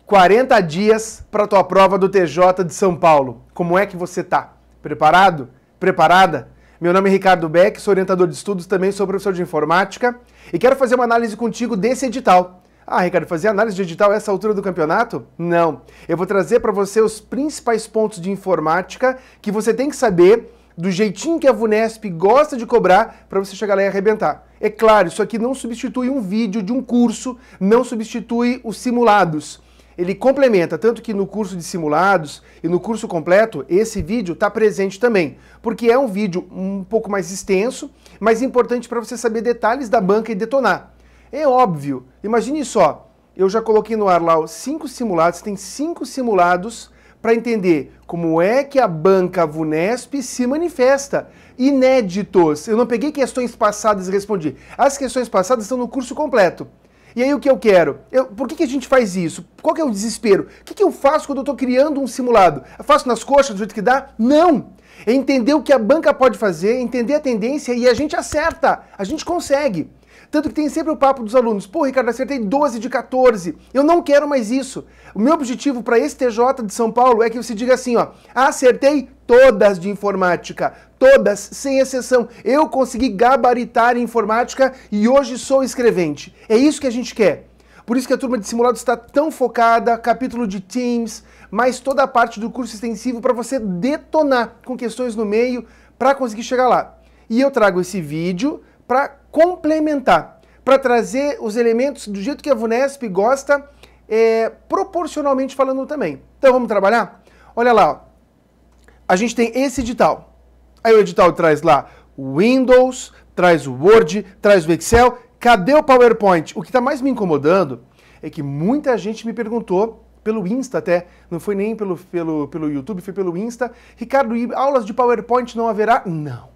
40 dias para a tua prova do TJ de São Paulo. Como é que você tá? Preparado? Preparada? Meu nome é Ricardo Beck, sou orientador de estudos, também sou professor de informática e quero fazer uma análise contigo desse edital. Ah, Ricardo, fazer análise de edital a essa altura do campeonato? Não. Eu vou trazer para você os principais pontos de informática que você tem que saber do jeitinho que a VUNESP gosta de cobrar para você chegar lá e arrebentar. É claro, isso aqui não substitui um vídeo de um curso, não substitui os simulados. Ele complementa, tanto que no curso de simulados e no curso completo, esse vídeo está presente também, porque é um vídeo um pouco mais extenso, mas importante para você saber detalhes da banca e detonar. É óbvio, imagine só, eu já coloquei no ar lá os 5 simulados, tem 5 simulados para entender como é que a banca VUNESP se manifesta. Inéditos, eu não peguei questões passadas e respondi, as questões passadas estão no curso completo. E aí o que eu quero? Por que a gente faz isso? Qual que é o desespero? O que eu faço quando eu estou criando um simulado? Eu faço nas coxas do jeito que dá? Não! É entender o que a banca pode fazer, entender a tendência e a gente acerta, a gente consegue. Tanto que tem sempre o papo dos alunos, pô, Ricardo, acertei 12 de 14, eu não quero mais isso. O meu objetivo para esse TJ de São Paulo é que você diga assim, ó, acertei todas de informática, todas, sem exceção. Eu consegui gabaritar em informática e hoje sou escrevente. É isso que a gente quer. Por isso que a turma de simulados está tão focada, capítulo de Teams, mais toda a parte do curso extensivo para você detonar com questões no meio para conseguir chegar lá. E eu trago esse vídeo para complementar, para trazer os elementos do jeito que a VUNESP gosta, proporcionalmente falando também. Então vamos trabalhar? Olha lá, ó. A gente tem esse edital. Aí o edital traz lá o Windows, traz o Word, traz o Excel. Cadê o PowerPoint? O que está mais me incomodando é que muita gente me perguntou, pelo Insta até, não foi nem pelo YouTube, foi pelo Insta, Ricardo, aulas de PowerPoint não haverá? Não.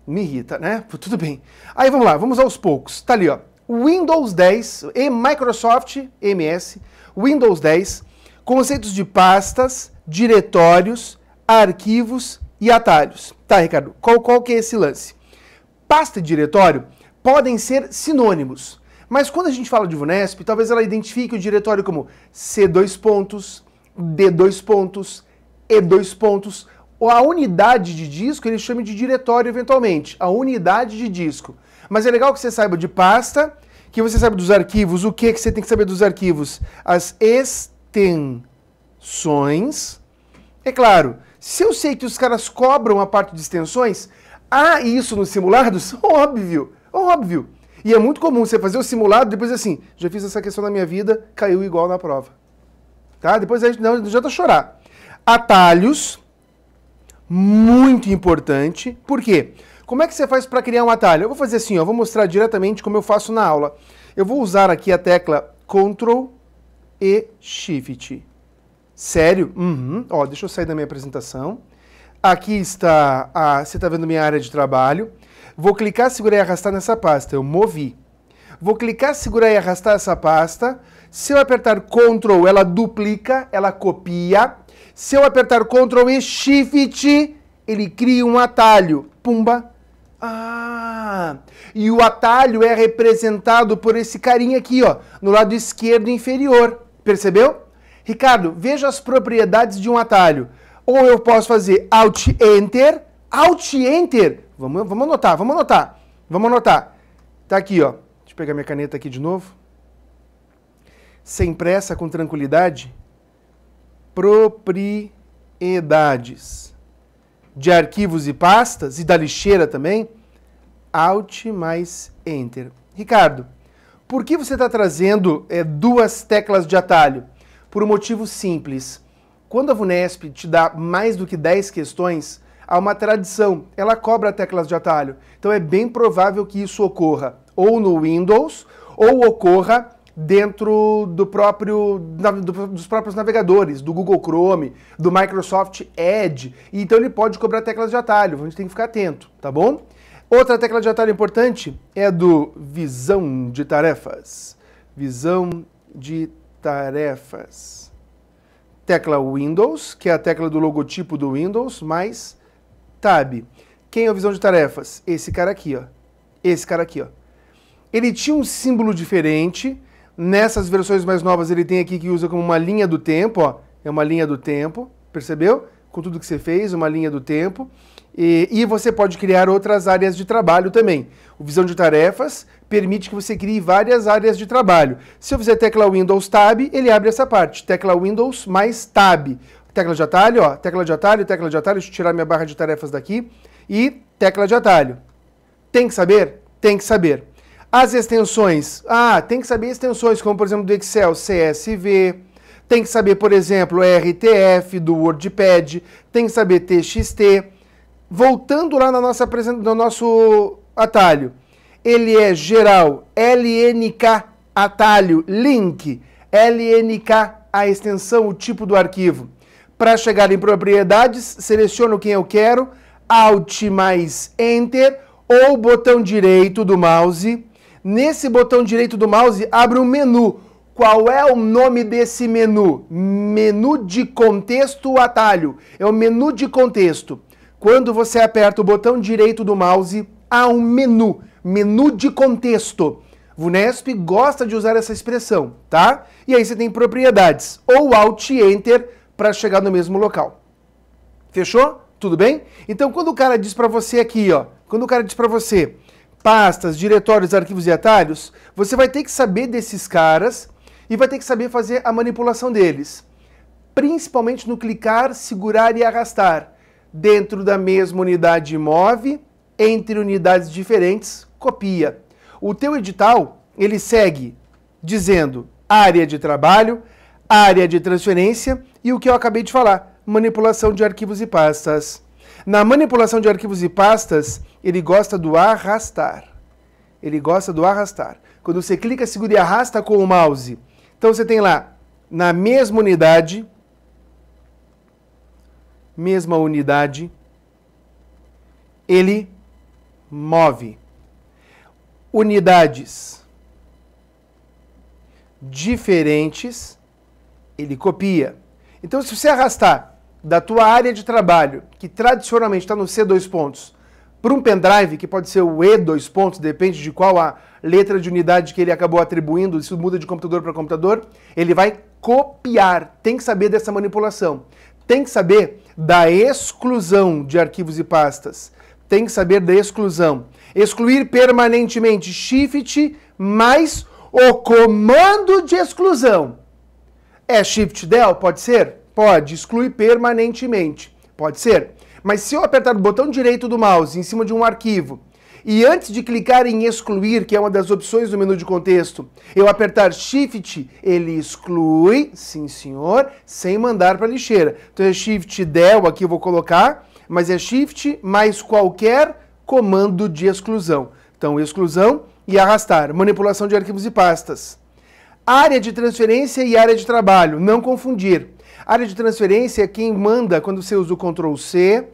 Me irrita, né? Tudo bem. Aí vamos lá, vamos aos poucos. Tá ali, ó. Windows 10 e Microsoft MS, Windows 10, conceitos de pastas, diretórios, arquivos e atalhos. Tá, Ricardo, qual que é esse lance? Pasta e diretório podem ser sinônimos, mas quando a gente fala de VUNESP, talvez ela identifique o diretório como C2 pontos, D2 pontos, E2 pontos, ou a unidade de disco, ele chama de diretório eventualmente, a unidade de disco. Mas é legal que você saiba de pasta, que você saiba dos arquivos. O que você tem que saber dos arquivos? As extensões. É claro, se eu sei que os caras cobram a parte de extensões, há isso nos simulados? Óbvio, óbvio. E é muito comum você fazer o simulado e depois assim, já fiz essa questão na minha vida, caiu igual na prova. Tá? Depois não adianta chorar. Atalhos. Muito importante. Por quê? Como é que você faz para criar um atalho? Eu vou fazer assim, ó, vou mostrar diretamente como eu faço na aula. Eu vou usar aqui a tecla Ctrl e Shift. Sério? Ó, deixa eu sair da minha apresentação. Aqui está, você está vendo minha área de trabalho. Vou clicar, segurar e arrastar nessa pasta. Eu movi. Vou clicar, segurar e arrastar essa pasta. Se eu apertar Ctrl, ela duplica, ela copia. Se eu apertar Ctrl e Shift, ele cria um atalho. Pumba. Ah! E o atalho é representado por esse carinha aqui, ó, no lado esquerdo inferior. Percebeu? Ricardo, veja as propriedades de um atalho. Ou eu posso fazer Alt Enter. Alt Enter. Vamos anotar, vamos anotar. Vamos anotar. Tá aqui, ó. Deixa eu pegar minha caneta aqui de novo. Sem pressa, com tranquilidade. Propriedades de arquivos e pastas, e da lixeira também, Alt mais Enter. Ricardo, por que você está trazendo duas teclas de atalho? Por um motivo simples. Quando a VUNESP te dá mais do que 10 questões, há uma tradição, ela cobra teclas de atalho. Então é bem provável que isso ocorra ou no Windows, ou ocorra dentro dos próprios navegadores, do Google Chrome, do Microsoft Edge, e então ele pode cobrar teclas de atalho, a gente tem que ficar atento, tá bom? Outra tecla de atalho importante é do Visão de Tarefas. Visão de Tarefas. Tecla Windows, que é a tecla do logotipo do Windows, mais Tab. Quem é o Visão de Tarefas? Esse cara aqui, ó. Esse cara aqui, ó. Ele tinha um símbolo diferente. Nessas versões mais novas ele tem aqui que usa como uma linha do tempo, ó. É uma linha do tempo, percebeu? Com tudo que você fez, uma linha do tempo. E você pode criar outras áreas de trabalho também. O Visão de Tarefas permite que você crie várias áreas de trabalho. Se eu fizer tecla Windows Tab, ele abre essa parte. Tecla Windows mais Tab. Tecla de atalho, ó. Tecla de atalho, tecla de atalho. Deixa eu tirar minha barra de tarefas daqui. E tecla de atalho. Tem que saber? Tem que saber. As extensões. Tem que saber extensões, como por exemplo do Excel, CSV. Tem que saber, por exemplo, RTF, do WordPad. Tem que saber TXT. Voltando lá no nosso atalho, ele é geral, LNK, atalho, link, LNK, a extensão, o tipo do arquivo. Para chegar em propriedades, seleciono quem eu quero, Alt mais Enter, ou botão direito do mouse. Nesse botão direito do mouse, abre um menu. Qual é o nome desse menu? Menu de contexto atalho. É o menu de contexto. Quando você aperta o botão direito do mouse, há um menu, menu de contexto. VUNESP gosta de usar essa expressão, tá? E aí você tem propriedades, ou Alt Enter para chegar no mesmo local. Fechou? Tudo bem? Então quando o cara diz para você aqui, ó, quando o cara diz para você pastas, diretórios, arquivos e atalhos, você vai ter que saber desses caras e vai ter que saber fazer a manipulação deles. Principalmente no clicar, segurar e arrastar. Dentro da mesma unidade move, entre unidades diferentes, copia. O teu edital, ele segue dizendo área de trabalho, área de transferência e o que eu acabei de falar, manipulação de arquivos e pastas. Na manipulação de arquivos e pastas, ele gosta do arrastar. Ele gosta do arrastar. Quando você clica, segura e arrasta com o mouse. Então você tem lá, na mesma unidade, ele move. Unidades diferentes, ele copia. Então, se você arrastar da tua área de trabalho, que tradicionalmente está no C2 pontos, para um pendrive, que pode ser o E2 pontos, depende de qual a letra de unidade que ele acabou atribuindo, isso muda de computador para computador, ele vai copiar. Tem que saber dessa manipulação. Tem que saber da exclusão de arquivos e pastas. Tem que saber da exclusão. Excluir permanentemente, Shift mais o comando de exclusão. É Shift Del? Pode ser? Pode. Exclui permanentemente. Pode ser. Mas se eu apertar o botão direito do mouse em cima de um arquivo e antes de clicar em excluir, que é uma das opções do menu de contexto, eu apertar Shift, ele exclui, sim senhor, sem mandar para a lixeira. Então é Shift Del, aqui eu vou colocar, mas é Shift mais qualquer comando de exclusão. Então exclusão e arrastar, manipulação de arquivos e pastas. Área de transferência e área de trabalho, não confundir. Área de transferência é quem manda quando você usa o Ctrl C,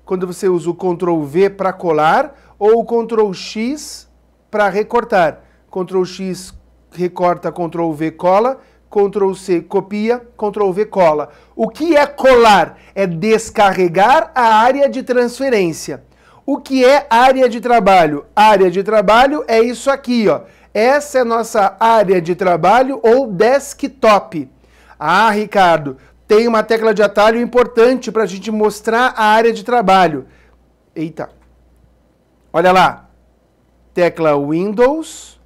quando você usa o Ctrl V para colar, ou o Ctrl X para recortar. Ctrl X recorta, Ctrl V cola, Ctrl C copia, Ctrl V cola. O que é colar? É descarregar a área de transferência. O que é área de trabalho? Área de trabalho é isso aqui, ó. Essa é a nossa área de trabalho ou desktop. Ah, Ricardo, tem uma tecla de atalho importante para a gente mostrar a área de trabalho. Eita. Olha lá. Tecla Windows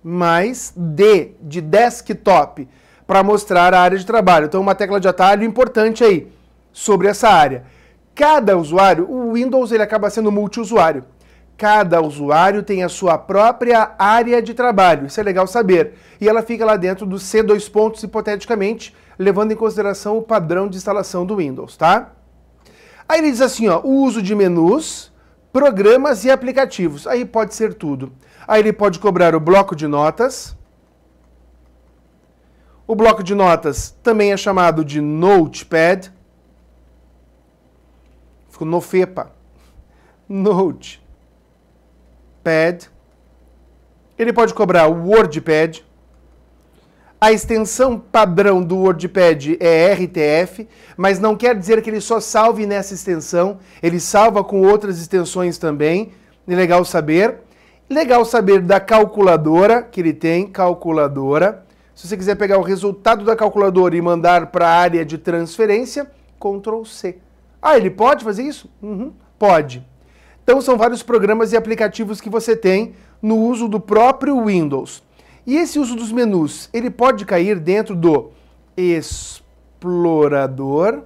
mais D de desktop para mostrar a área de trabalho. Então, uma tecla de atalho importante aí sobre essa área. Cada usuário, o Windows ele acaba sendo multiusuário. Cada usuário tem a sua própria área de trabalho. Isso é legal saber. E ela fica lá dentro do C2 pontos, hipoteticamente, levando em consideração o padrão de instalação do Windows, tá? Aí ele diz assim, ó, o uso de menus, programas e aplicativos. Aí pode ser tudo. Aí ele pode cobrar o bloco de notas. O bloco de notas também é chamado de Notepad. Ficou no FEPA. Notepad. Ele pode cobrar o WordPad. A extensão padrão do WordPad é RTF, mas não quer dizer que ele só salve nessa extensão. Ele salva com outras extensões também. É legal saber. Legal saber da calculadora que ele tem, calculadora. Se você quiser pegar o resultado da calculadora e mandar para a área de transferência, Ctrl C. Ah, ele pode fazer isso? Pode. Então são vários programas e aplicativos que você tem no uso do próprio Windows. E esse uso dos menus, ele pode cair dentro do explorador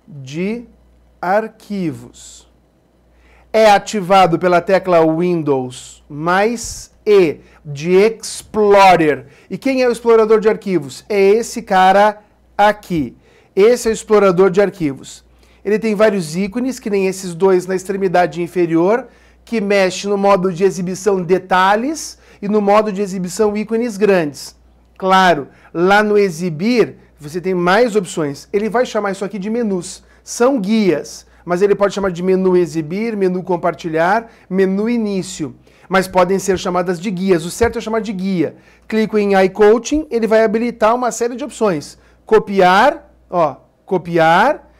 de arquivos. É ativado pela tecla Windows mais E de Explorer. E quem é o explorador de arquivos? É esse cara aqui. Esse é o explorador de arquivos. Ele tem vários ícones, que nem esses dois na extremidade inferior, que mexe no modo de exibição detalhes e no modo de exibição ícones grandes. Claro, lá no exibir, você tem mais opções. Ele vai chamar isso aqui de menus. São guias, mas ele pode chamar de menu exibir, menu compartilhar, menu início. Mas podem ser chamadas de guias. O certo é chamar de guia. Clico em iCoaching, ele vai habilitar uma série de opções. Copiar, copiar,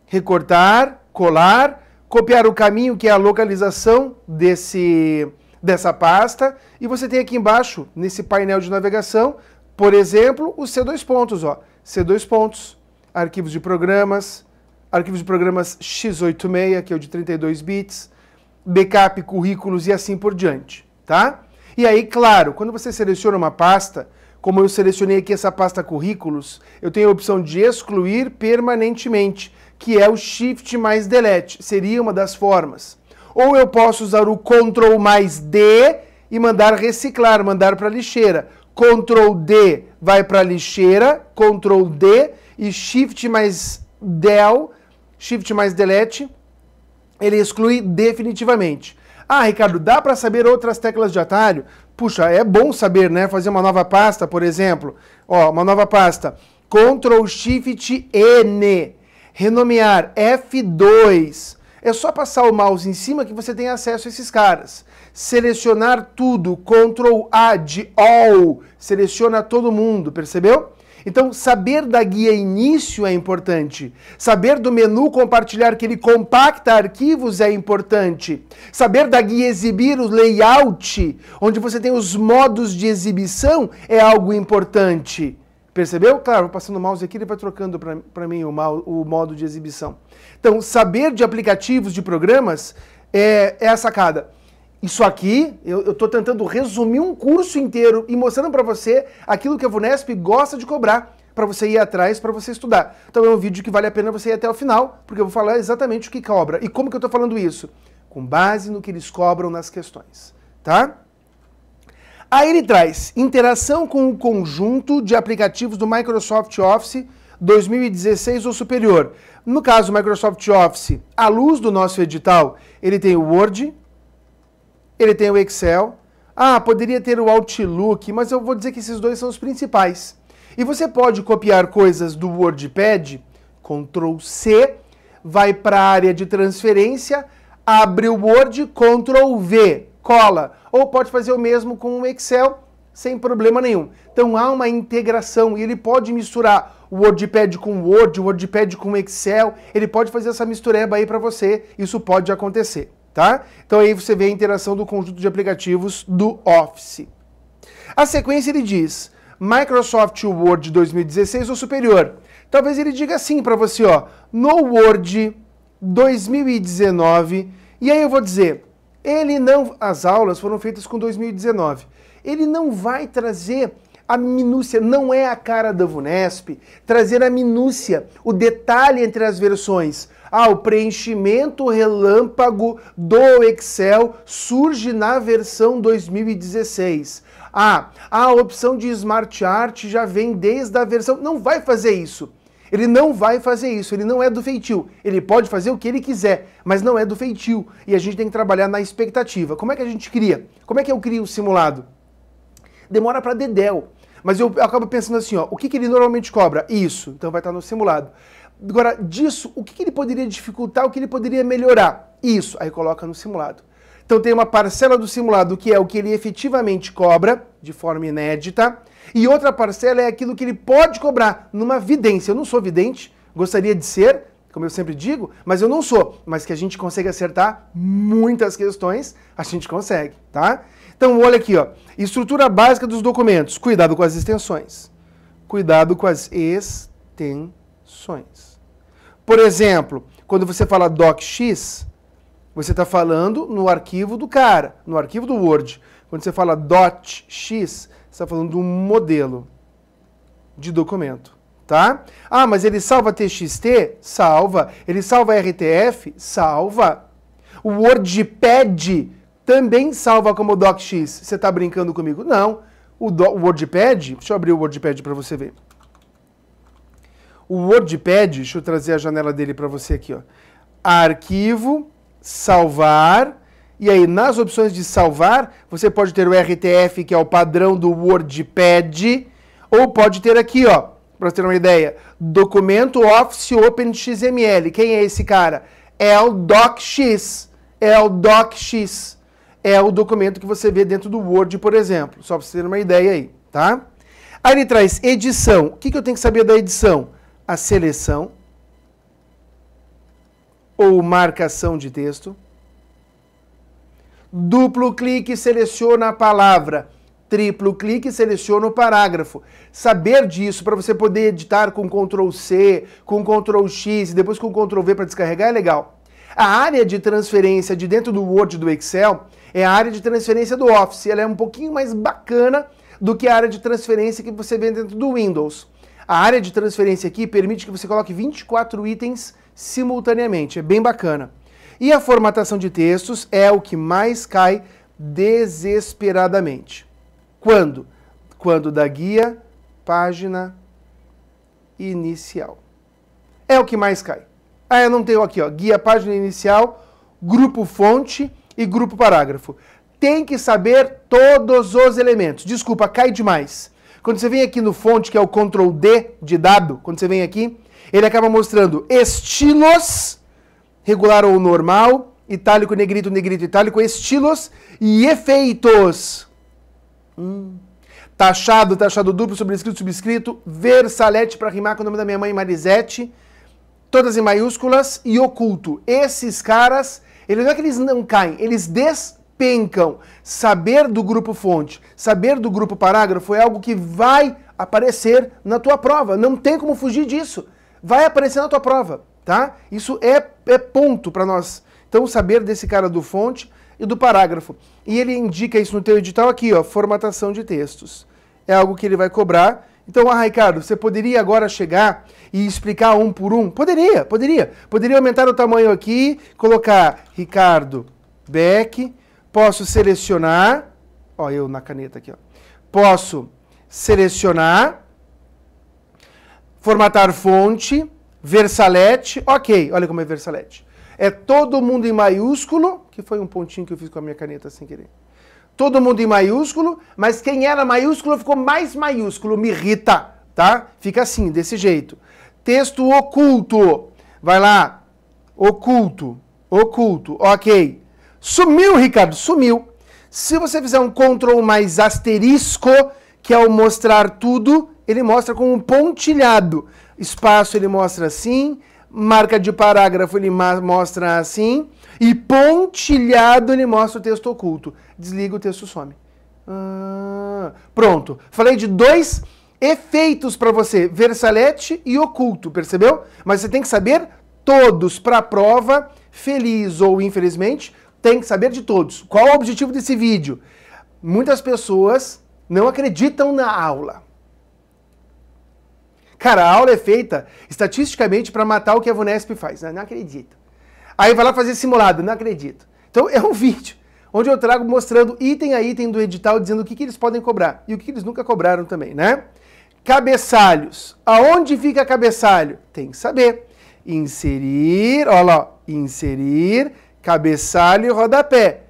recortar, colar, copiar o caminho, que é a localização dessa pasta, e você tem aqui embaixo, nesse painel de navegação, por exemplo, os C2 pontos, C2 pontos, arquivos de programas x86, que é o de 32 bits, backup, currículos e assim por diante, tá? E aí, claro, quando você seleciona uma pasta, como eu selecionei aqui essa pasta currículos, eu tenho a opção de excluir permanentemente, que é o Shift mais Delete, seria uma das formas. Ou eu posso usar o Ctrl mais D e mandar reciclar, mandar para a lixeira. Ctrl D vai para a lixeira, Ctrl D e Shift mais Del, Shift mais Delete, ele exclui definitivamente. Ah, Ricardo, dá para saber outras teclas de atalho? Puxa, é bom saber, né? Fazer uma nova pasta, por exemplo. Uma nova pasta. Ctrl Shift N. Renomear F2. É só passar o mouse em cima que você tem acesso a esses caras. Selecionar tudo. Ctrl A de All. Seleciona todo mundo, percebeu? Então, saber da guia início é importante. Saber do menu compartilhar, que ele compacta arquivos, é importante. Saber da guia exibir, o layout, onde você tem os modos de exibição, é algo importante. Percebeu? Claro, passando o mouse aqui, ele vai trocando para mim o modo de exibição. Então, saber de aplicativos, de programas, é a sacada. Isso aqui, eu estou tentando resumir um curso inteiro e mostrando para você aquilo que a VUNESP gosta de cobrar, para você ir atrás, para você estudar. Então é um vídeo que vale a pena você ir até o final, porque eu vou falar exatamente o que cobra. E como que eu estou falando isso? Com base no que eles cobram nas questões, tá? Aí ele traz interação com o conjunto de aplicativos do Microsoft Office 2016 ou superior. No caso do Microsoft Office, à luz do nosso edital, ele tem o Word, ele tem o Excel. Ah, poderia ter o Outlook, mas eu vou dizer que esses dois são os principais. E você pode copiar coisas do WordPad, Ctrl C, vai para a área de transferência, abre o Word, Ctrl V, cola. Ou pode fazer o mesmo com o Excel, sem problema nenhum. Então há uma integração e ele pode misturar o WordPad com Word, o WordPad com Excel, ele pode fazer essa mistureba aí para você, isso pode acontecer. Tá? Então aí você vê a interação do conjunto de aplicativos do Office. A sequência ele diz Microsoft Word 2016 ou superior. Talvez ele diga assim para você, no Word 2019, e aí eu vou dizer, as aulas foram feitas com 2019. Ele não vai trazer a minúcia, não é a cara da VUNESP, trazer a minúcia, o detalhe entre as versões. O preenchimento relâmpago do Excel surge na versão 2016. A opção de Smart Art já vem desde a versão... Não vai fazer isso. Ele não vai fazer isso, ele não é do feitio. Ele pode fazer o que ele quiser, mas não é do feitio. E a gente tem que trabalhar na expectativa. Como é que a gente cria? Como é que eu crio o simulado? Demora para dedéu. Mas eu acabo pensando assim, o que ele normalmente cobra? Isso, então vai estar no simulado. Agora, disso, o que ele poderia dificultar, o que ele poderia melhorar? Isso, aí coloca no simulado. Então tem uma parcela do simulado que é o que ele efetivamente cobra, de forma inédita, e outra parcela é aquilo que ele pode cobrar numa vidência. Eu não sou vidente, gostaria de ser, como eu sempre digo, mas eu não sou. Mas que a gente consegue acertar muitas questões, a gente consegue, tá? Então, olha aqui, ó. Estrutura básica dos documentos. Cuidado com as extensões. Cuidado com as extensões. Por exemplo, quando você fala docx, você está falando no arquivo do cara, no arquivo do Word. Quando você fala .x, você está falando de um modelo de documento, tá? Ah, mas ele salva TXT? Salva. Ele salva RTF? Salva. O WordPad também salva como docx. Você está brincando comigo? Não. O WordPad, deixa eu abrir o WordPad para você ver. O WordPad, deixa eu trazer a janela dele para você aqui, ó. Arquivo, salvar, e aí nas opções de salvar, você pode ter o RTF, que é o padrão do WordPad, ou pode ter aqui, ó, para você ter uma ideia, documento Office Open XML. Quem é esse cara? É o docx. É o docx. É o documento que você vê dentro do Word, por exemplo. Só para você ter uma ideia aí, tá? Aí ele traz edição. O que eu tenho que saber da edição? A seleção ou marcação de texto. Duplo clique seleciona a palavra. Triplo clique seleciona o parágrafo. Saber disso para você poder editar com Ctrl+C, com Ctrl+X e depois com Ctrl+V para descarregar é legal. A área de transferência de dentro do Word e do Excel é a área de transferência do Office. Ela é um pouquinho mais bacana do que a área de transferência que você vê dentro do Windows. A área de transferência aqui permite que você coloque 24 itens simultaneamente. É bem bacana. E a formatação de textos é o que mais cai desesperadamente. Quando? Quando da guia, página inicial. É o que mais cai. Ah, eu não tenho aqui, ó, guia, página inicial, grupo fonte e grupo parágrafo. Tem que saber todos os elementos. Desculpa, cai demais. Quando você vem aqui no fonte, que é o Ctrl+D de dado, quando você vem aqui, ele acaba mostrando estilos, regular ou normal, itálico, negrito, negrito, itálico, estilos e efeitos. Taxado, taxado duplo, sobrescrito, subscrito, versalete para rimar com o nome da minha mãe, Marisete, todas em maiúsculas e oculto. Esses caras, eles não é que eles não caem, eles despencam. Saber do grupo fonte, saber do grupo parágrafo é algo que vai aparecer na tua prova. Não tem como fugir disso. Vai aparecer na tua prova, tá? Isso é ponto para nós. Então, saber desse cara do fonte e do parágrafo. E ele indica isso no teu edital aqui, ó, formatação de textos. É algo que ele vai cobrar. Então, Ricardo, você poderia agora chegar e explicar um por um? Poderia. Poderia aumentar o tamanho aqui, colocar Ricardo Beck, posso selecionar, ó, eu na caneta aqui, ó. Posso selecionar, formatar fonte, versalete, ok, olha como é versalete. É todo mundo em maiúsculo, que foi um pontinho que eu fiz com a minha caneta sem querer. Todo mundo em maiúsculo, mas quem era maiúsculo ficou mais maiúsculo, me irrita, tá? Fica assim, desse jeito. Texto oculto, vai lá, oculto, ok. Sumiu, Ricardo, sumiu. Se você fizer um Ctrl mais asterisco, que é o mostrar tudo, ele mostra com um pontilhado. Espaço ele mostra assim, marca de parágrafo ele mostra assim, e pontilhado ele mostra o texto oculto. Desliga, o texto some. Pronto. Falei de dois efeitos para você, versalete e oculto, percebeu? Mas você tem que saber todos para a prova, feliz ou infelizmente, tem que saber de todos. Qual é o objetivo desse vídeo? Muitas pessoas não acreditam na aula. Cara, a aula é feita estatisticamente para matar o que a VUNESP faz. Não acredito. Aí vai lá fazer simulado. Não acredito. Então é um vídeo onde eu trago mostrando item a item do edital, dizendo o que eles podem cobrar e o que eles nunca cobraram também, né? Cabeçalhos. Aonde fica cabeçalho? Tem que saber. Inserir, olha lá, inserir, cabeçalho e rodapé.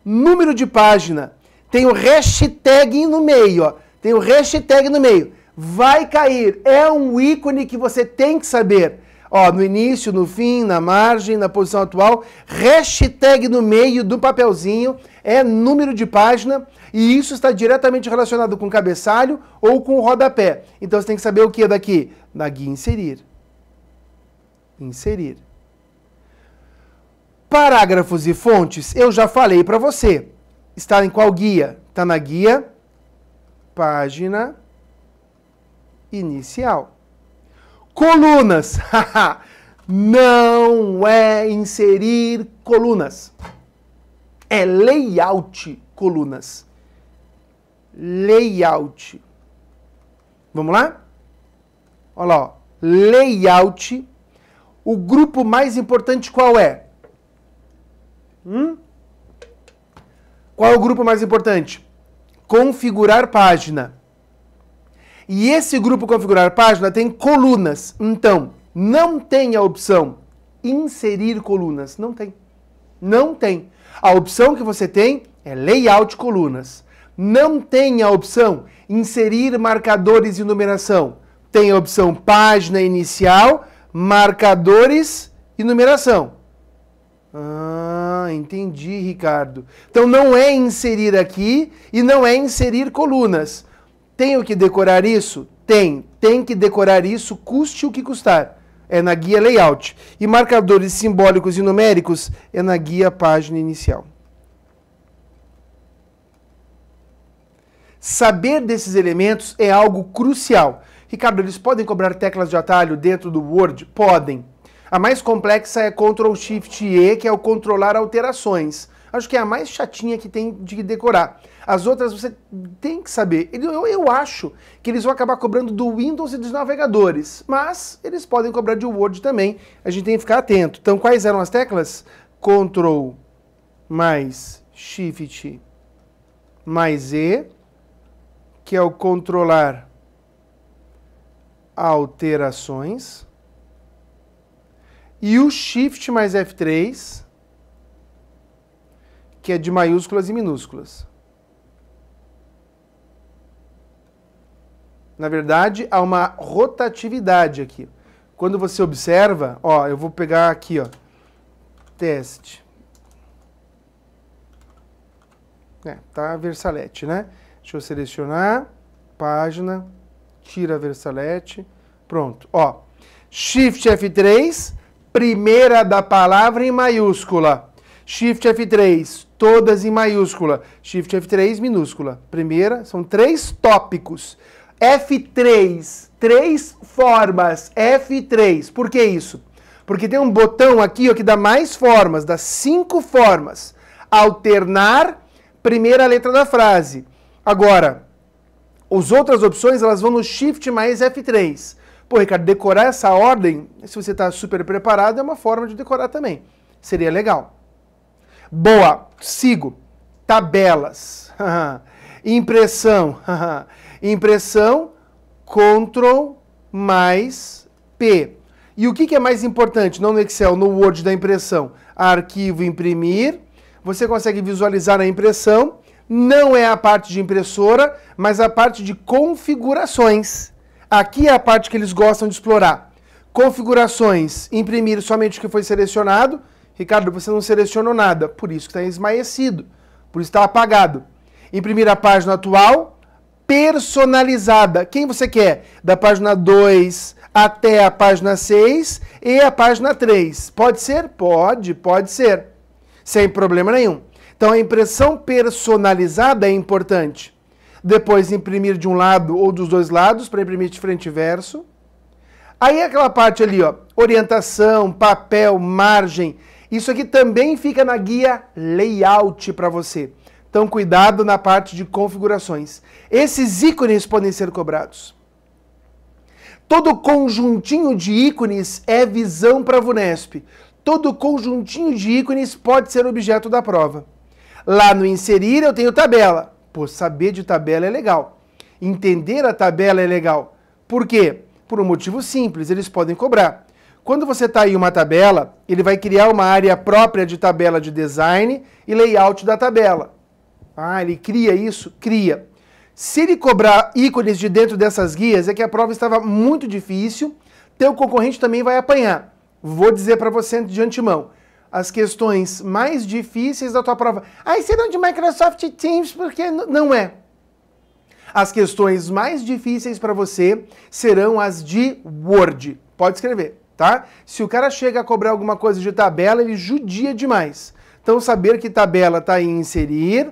Número de página. Tem o hashtag no meio, ó. Tem o hashtag no meio. Vai cair. É um ícone que você tem que saber. Ó, no início, no fim, na margem, na posição atual. Hashtag no meio do papelzinho é número de página e isso está diretamente relacionado com cabeçalho ou com rodapé. Então você tem que saber o que daqui? Da guia inserir. Inserir. Parágrafos e fontes, eu já falei para você. está em qual guia? Está na guia página inicial. Colunas. Não é inserir colunas. É layout colunas. Layout. Vamos lá? Olha lá, ó. Layout. O grupo mais importante qual é? Qual é o grupo mais importante? Configurar página. E esse grupo configurar página tem colunas. Então, não tem a opção inserir colunas. Não tem. Não tem. A opção que você tem é layout colunas. Não tem a opção inserir marcadores e numeração. Tem a opção página inicial, marcadores e numeração. Ah, entendi, Ricardo. Então não é inserir aqui e não é inserir colunas. Tenho que decorar isso? Tem que decorar isso, custe o que custar. É na guia layout. E marcadores simbólicos e numéricos é na guia página inicial. Saber desses elementos é algo crucial. Ricardo, eles podem cobrar teclas de atalho dentro do Word? Podem. A mais complexa é Ctrl+Shift+E, que é o controlar alterações. Acho que é a mais chatinha que tem de decorar. As outras você tem que saber. Eu acho que eles vão acabar cobrando do Windows e dos navegadores, mas eles podem cobrar de Word também. A gente tem que ficar atento. Então, quais eram as teclas? Ctrl+Shift+E, que é o controlar alterações, e o Shift mais F3, que é de maiúsculas e minúsculas. Na verdade, há uma rotatividade aqui. Quando você observa, ó, eu vou pegar aqui, ó, teste. Tá a versalete, né? Deixa eu selecionar, página, tira a versalete, pronto. Ó, Shift F3, primeira da palavra em maiúscula. Shift F3, todas em maiúscula. Shift F3, minúscula. Primeira, são 3 tópicos. F3, 3 formas. F3, por que isso? Porque tem um botão aqui, ó, que dá mais formas, dá 5 formas. Alternar, primeira letra da frase. Agora, as outras opções, elas vão no Shift mais F3. Pô, Ricardo, decorar essa ordem, se você está super preparado, é uma forma de decorar também. Seria legal. Boa, sigo. Tabelas. Impressão. Impressão, Ctrl mais P. E o que é mais importante, não no Excel, no Word da impressão? Arquivo, imprimir. Você consegue visualizar a impressão. Não é a parte de impressora, mas a parte de configurações. Aqui é a parte que eles gostam de explorar. Configurações, imprimir somente o que foi selecionado. Ricardo, você não selecionou nada, por isso que está esmaecido, por isso está apagado. Imprimir a página atual, personalizada. Quem você quer? Da página 2 até a página 6 e a página 3. Pode ser? Pode ser. Sem problema nenhum. Então a impressão personalizada é importante. Depois imprimir de um lado ou dos dois lados, para imprimir de frente e verso. Aí aquela parte ali, ó, orientação, papel, margem. Isso aqui também fica na guia layout para você. Então cuidado na parte de configurações. Esses ícones podem ser cobrados. Todo conjuntinho de ícones é visão para a VUNESP. Todo conjuntinho de ícones pode ser objeto da prova. Lá no inserir eu tenho tabela. Pô, saber de tabela é legal. Entender a tabela é legal. Por quê? Por um motivo simples, eles podem cobrar. Quando você está em uma tabela, ele vai criar uma área própria de tabela de design e layout da tabela. Ah, ele cria isso? Cria. Se ele cobrar ícones de dentro dessas guias, é que a prova estava muito difícil, teu concorrente também vai apanhar. Vou dizer para você de antemão, as questões mais difíceis da tua prova. Ah, serão de Microsoft Teams, porque não é. As questões mais difíceis para você serão as de Word. Pode escrever, tá? Se o cara chega a cobrar alguma coisa de tabela, ele judia demais. Então, saber que tabela está em inserir,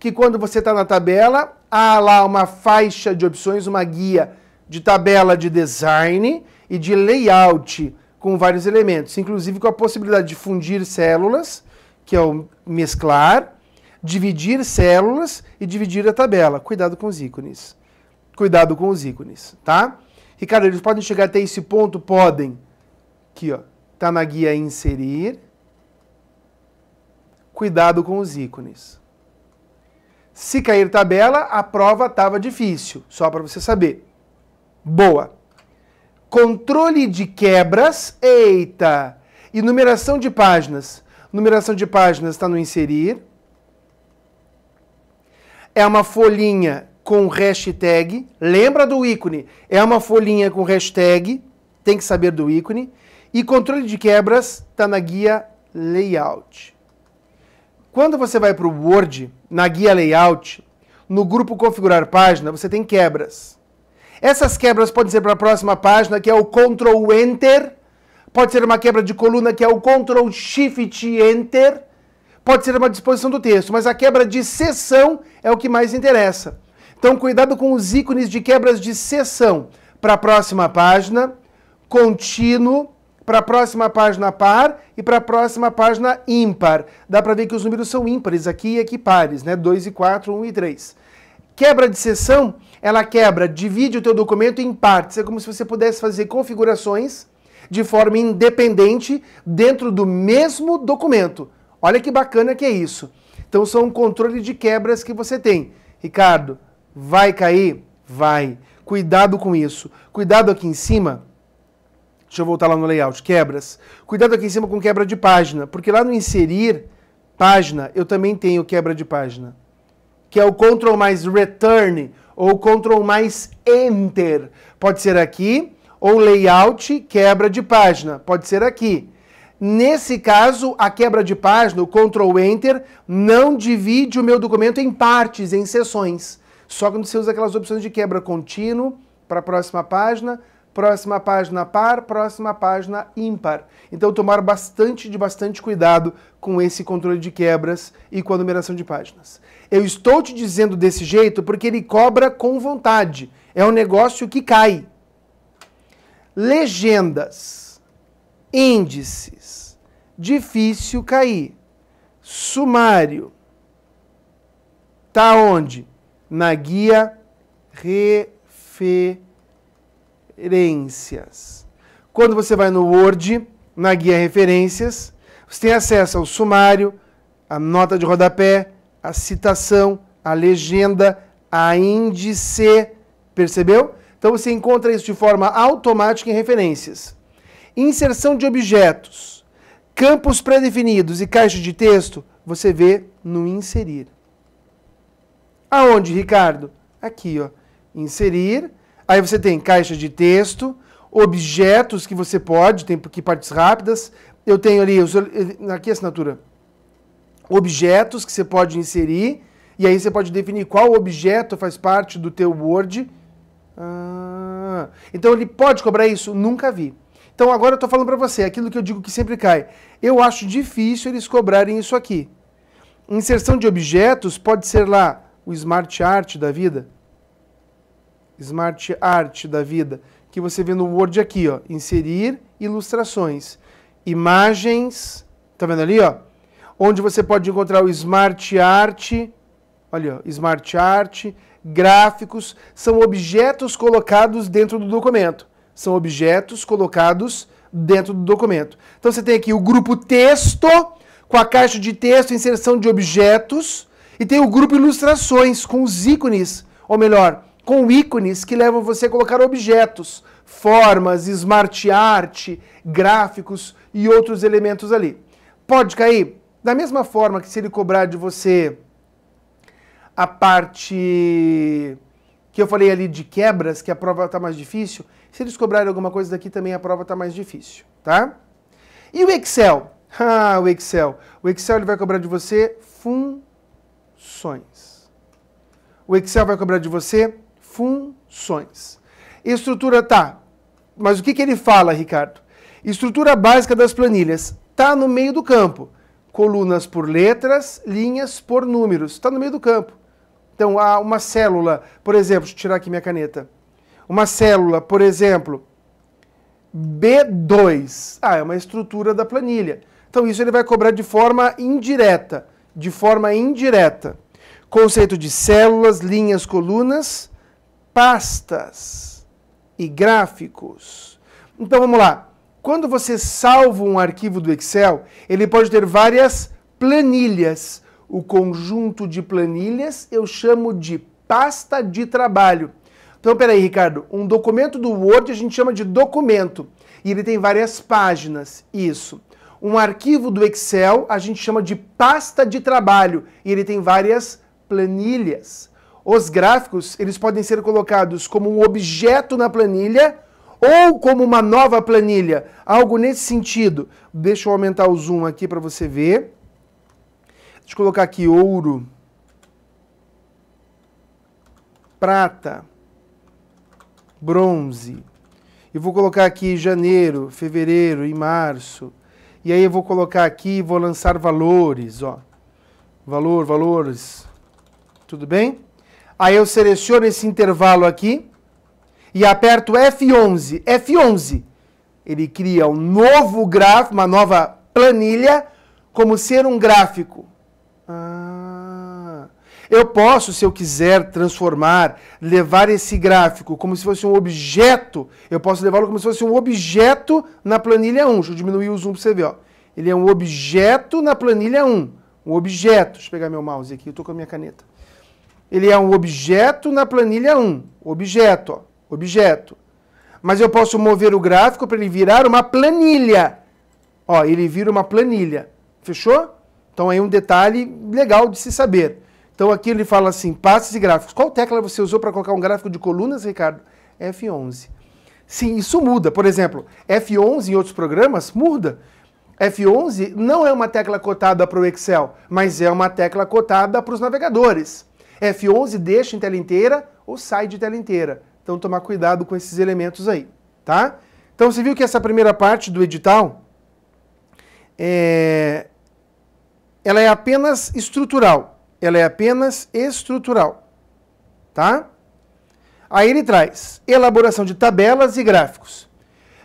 que quando você está na tabela, há lá uma faixa de opções, uma guia de tabela de design e de layout com vários elementos, inclusive com a possibilidade de fundir células, que é o mesclar, dividir células e dividir a tabela. Cuidado com os ícones. Cuidado com os ícones, tá? Ricardo, eles podem chegar até esse ponto? Podem. Aqui, ó. Tá na guia inserir. Cuidado com os ícones. Se cair tabela, a prova estava difícil, só para você saber. Boa. Controle de quebras. Eita! E numeração de páginas. Numeração de páginas está no inserir. É uma folhinha com hashtag. Lembra do ícone? É uma folhinha com hashtag. Tem que saber do ícone. E controle de quebras está na guia layout. Quando você vai para o Word, na guia layout, no grupo configurar página, você tem quebras. Essas quebras podem ser para a próxima página, que é o Ctrl Enter. Pode ser uma quebra de coluna, que é o Ctrl Shift Enter. Pode ser uma disposição do texto, mas a quebra de seção é o que mais interessa. Então, cuidado com os ícones de quebras de seção. Para a próxima página, contínuo, para a próxima página par e para a próxima página ímpar. Dá para ver que os números são ímpares aqui e aqui pares, né? 2 e 4, 1 e 3. Quebra de seção, ela quebra, divide o teu documento em partes. É como se você pudesse fazer configurações de forma independente dentro do mesmo documento. Olha que bacana que é isso. Então são um controle de quebras que você tem. Ricardo, vai cair? Vai. Cuidado com isso. Cuidado aqui em cima. Deixa eu voltar lá no layout. Quebras. Cuidado aqui em cima com quebra de página. Porque lá no inserir página, eu também tenho quebra de página. Que é o Ctrl mais Return ou Ctrl mais Enter. Pode ser aqui. Ou layout, quebra de página. Pode ser aqui. Nesse caso, a quebra de página, o Ctrl Enter, não divide o meu documento em partes, em seções. Só quando você usa aquelas opções de quebra contínuo para a próxima página par, próxima página ímpar. Então, tomar bastante cuidado com esse controle de quebras e com a numeração de páginas. Eu estou te dizendo desse jeito porque ele cobra com vontade. É um negócio que cai. Legendas. Índices. Difícil cair. Sumário. Tá onde? Na guia referências. Quando você vai no Word, na guia referências, você tem acesso ao sumário, a nota de rodapé, a citação, a legenda, a índice. Percebeu? Então você encontra isso de forma automática em referências. Inserção de objetos, campos pré-definidos e caixa de texto, você vê no inserir. Aonde, Ricardo? Aqui, ó. Inserir. Aí você tem caixa de texto, objetos que você pode, tem aqui partes rápidas. Eu tenho ali, aqui a assinatura. Objetos que você pode inserir. E aí você pode definir qual objeto faz parte do teu Word. Então ele pode cobrar isso? Nunca vi. Então agora eu estou falando para você, aquilo que eu digo que sempre cai. Eu acho difícil eles cobrarem isso aqui. Inserção de objetos pode ser lá o Smart Art da vida. Smart Art da vida. Que você vê no Word aqui, ó. Inserir ilustrações. Imagens. Tá vendo ali, ó? Onde você pode encontrar o Smart Art. Olha, ó. Smart Art. Gráficos. São objetos colocados dentro do documento. São objetos colocados dentro do documento. Então você tem aqui o grupo texto, com a caixa de texto, inserção de objetos, e tem o grupo ilustrações, com os ícones, ou melhor, com ícones que levam você a colocar objetos, formas, smart art, gráficos e outros elementos ali. Pode cair? Da mesma forma que se ele cobrar de você a parte que eu falei ali de quebras, que a prova está mais difícil, se eles cobrarem alguma coisa daqui também a prova está mais difícil, tá? E o Excel? O Excel. O Excel ele vai cobrar de você funções. O Excel vai cobrar de você funções. Estrutura tá. Mas o que ele fala, Ricardo? Estrutura básica das planilhas. Tá no meio do campo. colunas por letras, linhas por números. Está no meio do campo. Então, há uma célula, por exemplo, deixa eu tirar aqui minha caneta. Uma célula, por exemplo, B2. É uma estrutura da planilha. Então, isso ele vai cobrar de forma indireta. De forma indireta. Conceito de células, linhas, colunas, pastas e gráficos. Então, vamos lá. Quando você salva um arquivo do Excel, ele pode ter várias planilhas. O conjunto de planilhas eu chamo de pasta de trabalho. Então, peraí, Ricardo, um documento do Word a gente chama de documento. E ele tem várias páginas. Isso. Um arquivo do Excel a gente chama de pasta de trabalho. E ele tem várias planilhas. Os gráficos, eles podem ser colocados como um objeto na planilha ou como uma nova planilha. Algo nesse sentido. Deixa eu aumentar o zoom aqui para você ver. Deixa eu colocar aqui ouro, prata, bronze. E vou colocar aqui janeiro, fevereiro e março. E aí eu vou colocar aqui, vou lançar valores, ó. Valores. Tudo bem? Aí eu seleciono esse intervalo aqui e aperto F11. F11. Ele cria um novo gráfico, uma nova planilha, como ser um gráfico. Eu posso, se eu quiser, transformar, levar esse gráfico como se fosse um objeto. Eu posso levá-lo como se fosse um objeto na planilha 1. Deixa eu diminuir o zoom para você ver, ó. Ele é um objeto na planilha 1. Um objeto. Deixa eu pegar meu mouse aqui, eu estou com a minha caneta. Ele é um objeto na planilha 1. Objeto, ó. Objeto. Mas eu posso mover o gráfico para ele virar uma planilha. Ó, ele vira uma planilha. Fechou? Então aí um detalhe legal de se saber. Então aqui ele fala assim, pastas e gráficos. Qual tecla você usou para colocar um gráfico de colunas, Ricardo? F11. Sim, isso muda. Por exemplo, F11 em outros programas muda. F11 não é uma tecla cotada para o Excel, mas é uma tecla cotada para os navegadores. F11 deixa em tela inteira ou sai de tela inteira. Então tomar cuidado com esses elementos aí, tá? Então você viu que essa primeira parte do edital ela é apenas estrutural. Ela é apenas estrutural, tá? Aí ele traz elaboração de tabelas e gráficos.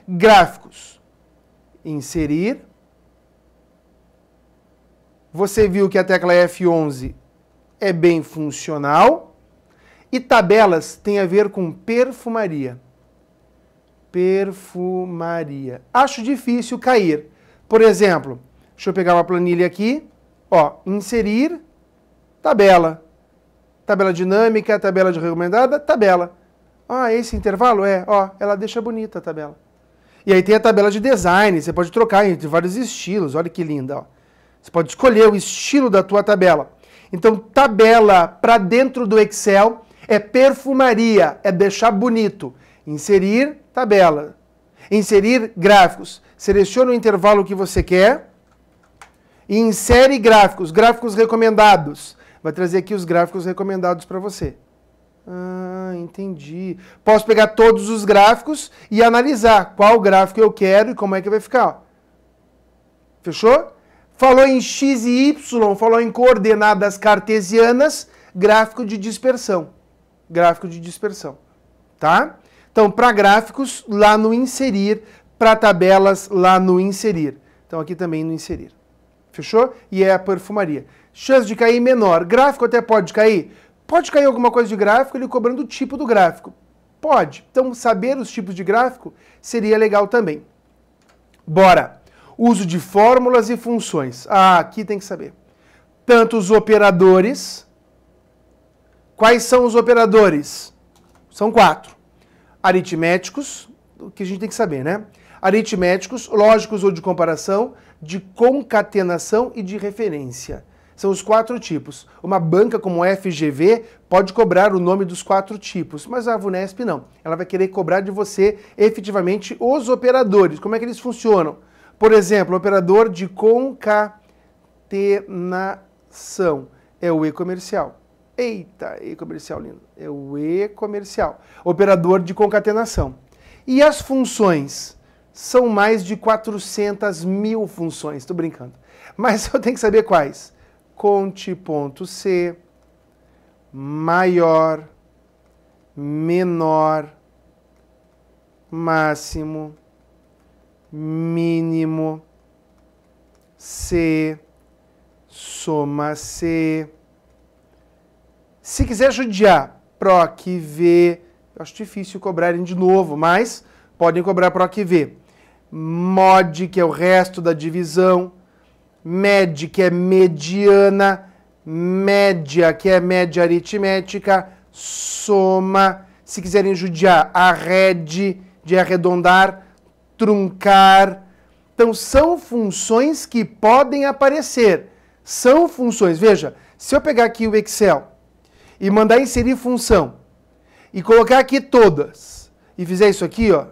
Gráficos. Inserir. Você viu que a tecla F11 é bem funcional. E tabelas tem a ver com perfumaria. Perfumaria. Acho difícil cair. Por exemplo, deixa eu pegar uma planilha aqui. Ó, inserir, tabela. Tabela dinâmica, tabela de recomendada, tabela. Ah, esse intervalo ó, ela deixa bonita a tabela. E aí tem a tabela de design, você pode trocar entre vários estilos, olha que linda, ó. Você pode escolher o estilo da tua tabela. Então, tabela para dentro do Excel é perfumaria, é deixar bonito. Inserir, tabela. Inserir gráficos. Seleciona o intervalo que você quer e insere gráficos, gráficos recomendados. Vai trazer aqui os gráficos recomendados para você. Ah, entendi. Posso pegar todos os gráficos e analisar qual gráfico eu quero e como é que vai ficar. Ó. Fechou? Falou em X e Y, falou em coordenadas cartesianas, gráfico de dispersão. Gráfico de dispersão. Tá? Então, para gráficos, lá no inserir. Para tabelas, lá no inserir. Então, aqui também no inserir. Fechou? E é a perfumaria. Chance de cair menor. Gráfico até pode cair. Pode cair alguma coisa de gráfico, ele cobrando o tipo do gráfico. Pode. Então, saber os tipos de gráfico seria legal também. Bora. Uso de fórmulas e funções. Ah, aqui tem que saber. Tanto os operadores. Quais são os operadores? São 4. Aritméticos, o que a gente tem que saber, né? Aritméticos, lógicos ou de comparação, de concatenação e de referência. São os 4 tipos. Uma banca como a FGV pode cobrar o nome dos 4 tipos, mas a VUNESP não. Ela vai querer cobrar de você efetivamente os operadores. Como é que eles funcionam? Por exemplo, o operador de concatenação é o E-comercial. Eita, E-comercial lindo. É o E-comercial. Operador de concatenação. E as funções? São mais de 400 mil funções. Estou brincando. Mas eu tenho que saber quais. Conte.c, maior, menor, máximo, mínimo, C, soma C. Se quiser judiar, PROC, V, eu acho difícil cobrarem de novo, mas podem cobrar PROC, V. Mod, que é o resto da divisão. Med, que é mediana. Média, que é média aritmética. Soma. Se quiserem judiar, arrede, de arredondar, truncar. Então, são funções que podem aparecer. São funções. Veja, se eu pegar aqui o Excel e mandar inserir função e colocar aqui todas e fizer isso aqui, ó.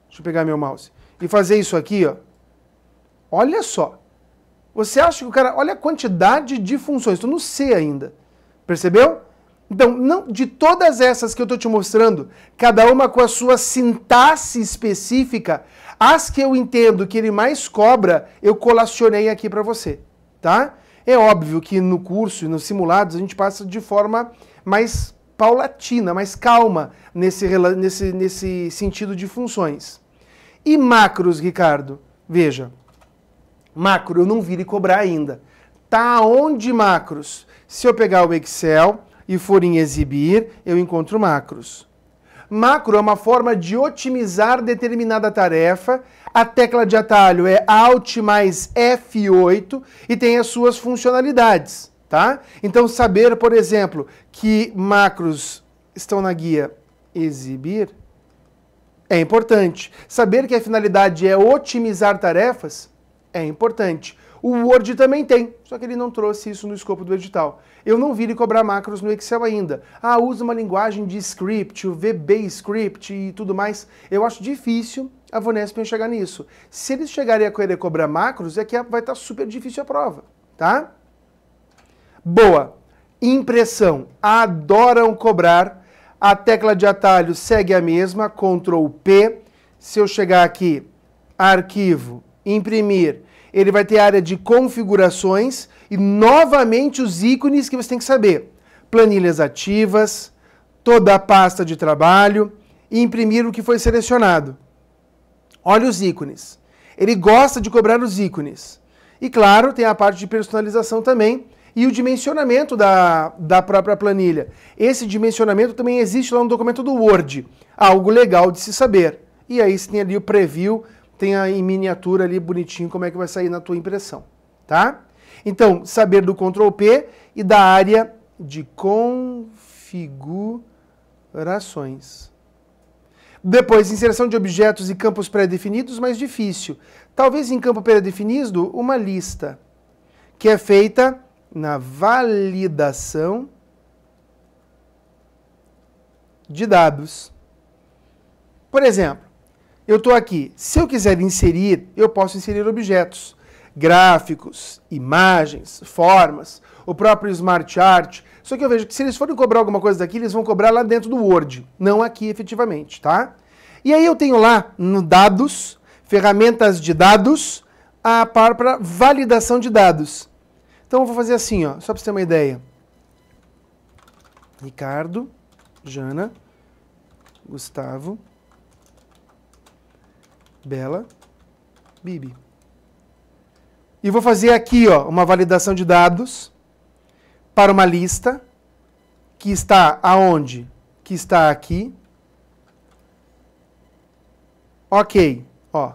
Deixa eu pegar meu mouse. E fazer isso aqui, ó. Olha só. Você acha que o cara... Olha a quantidade de funções. Estou no C ainda. Percebeu? Então, não, de todas essas que eu estou te mostrando, cada uma com a sua sintaxe específica, as que eu entendo que ele mais cobra, eu colacionei aqui para você, tá? É óbvio que no curso e nos simulados a gente passa de forma mais paulatina, mais calma nesse sentido de funções. E macros, Ricardo? Veja, macro eu não vi ele cobrar ainda. Tá onde macros? Se eu pegar o Excel e for em exibir, eu encontro macros. Macro é uma forma de otimizar determinada tarefa. A tecla de atalho é Alt mais F8 e tem as suas funcionalidades, tá? Então, saber, por exemplo, que macros estão na guia exibir é importante. Saber que a finalidade é otimizar tarefas é importante. O Word também tem, só que ele não trouxe isso no escopo do edital. Eu não vi ele cobrar macros no Excel ainda. Ah, usa uma linguagem de script, o VB script e tudo mais. Eu acho difícil a Vunesp chegar nisso. Se eles chegarem a querer cobrar macros, é que vai estar super difícil a prova, tá? Boa. Impressão. Adoram cobrar. A tecla de atalho segue a mesma, Ctrl P. Se eu chegar aqui, arquivo, imprimir, ele vai ter área de configurações e, novamente, os ícones que você tem que saber. Planilhas ativas, toda a pasta de trabalho e imprimir o que foi selecionado. Olha os ícones. Ele gosta de cobrar os ícones. E, claro, tem a parte de personalização também e o dimensionamento da própria planilha. Esse dimensionamento também existe lá no documento do Word. Algo legal de se saber. E aí você tem ali o preview, tem em miniatura ali bonitinho como é que vai sair na tua impressão, tá? Então, saber do Ctrl P e da área de configurações. Depois, inserção de objetos e campos pré-definidos, mais difícil. Talvez em campo pré-definido, uma lista, que é feita na validação de dados. Por exemplo, eu estou aqui. Se eu quiser inserir, eu posso inserir objetos, gráficos, imagens, formas, o próprio Smart Chart. Só que eu vejo que se eles forem cobrar alguma coisa daqui, eles vão cobrar lá dentro do Word, não aqui efetivamente, tá? E aí eu tenho lá no dados, ferramentas de dados, a par para validação de dados. Então eu vou fazer assim, ó, só para você ter uma ideia. Ricardo, Jana, Gustavo, Bela, Bibi. E vou fazer aqui, ó, uma validação de dados para uma lista que está aonde? Que está aqui. Ok, ó.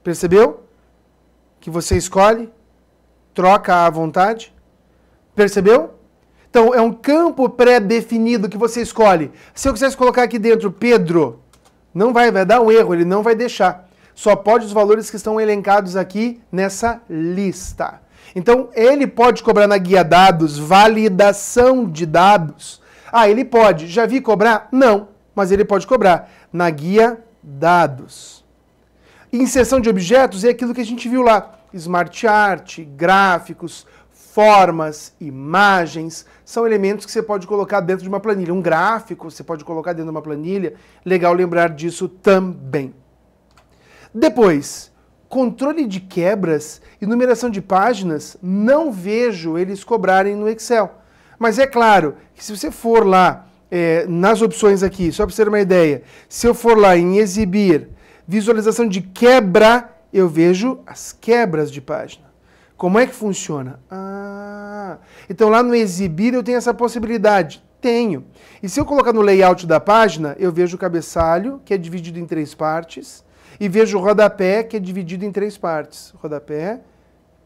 Percebeu? Que você escolhe, troca à vontade. Percebeu? Então, é um campo pré-definido que você escolhe. Se eu quisesse colocar aqui dentro Pedro, não vai dar um erro, ele não vai deixar. Só pode os valores que estão elencados aqui nessa lista. Então, ele pode cobrar na guia dados, validação de dados. Ah, ele pode. Já vi cobrar? Não, mas ele pode cobrar na guia dados. Inserção de objetos é aquilo que a gente viu lá. Smart Chart, gráficos, formas, imagens, são elementos que você pode colocar dentro de uma planilha. Um gráfico você pode colocar dentro de uma planilha. Legal lembrar disso também. Depois, controle de quebras e numeração de páginas, não vejo eles cobrarem no Excel. Mas é claro que se você for lá nas opções aqui, só para você ter uma ideia, se eu for lá em exibir, visualização de quebra, eu vejo as quebras de página. Como é que funciona? Então lá no exibir eu tenho essa possibilidade. Tenho. E se eu colocar no layout da página, eu vejo o cabeçalho, que é dividido em 3 partes, e vejo o rodapé, que é dividido em 3 partes. Rodapé,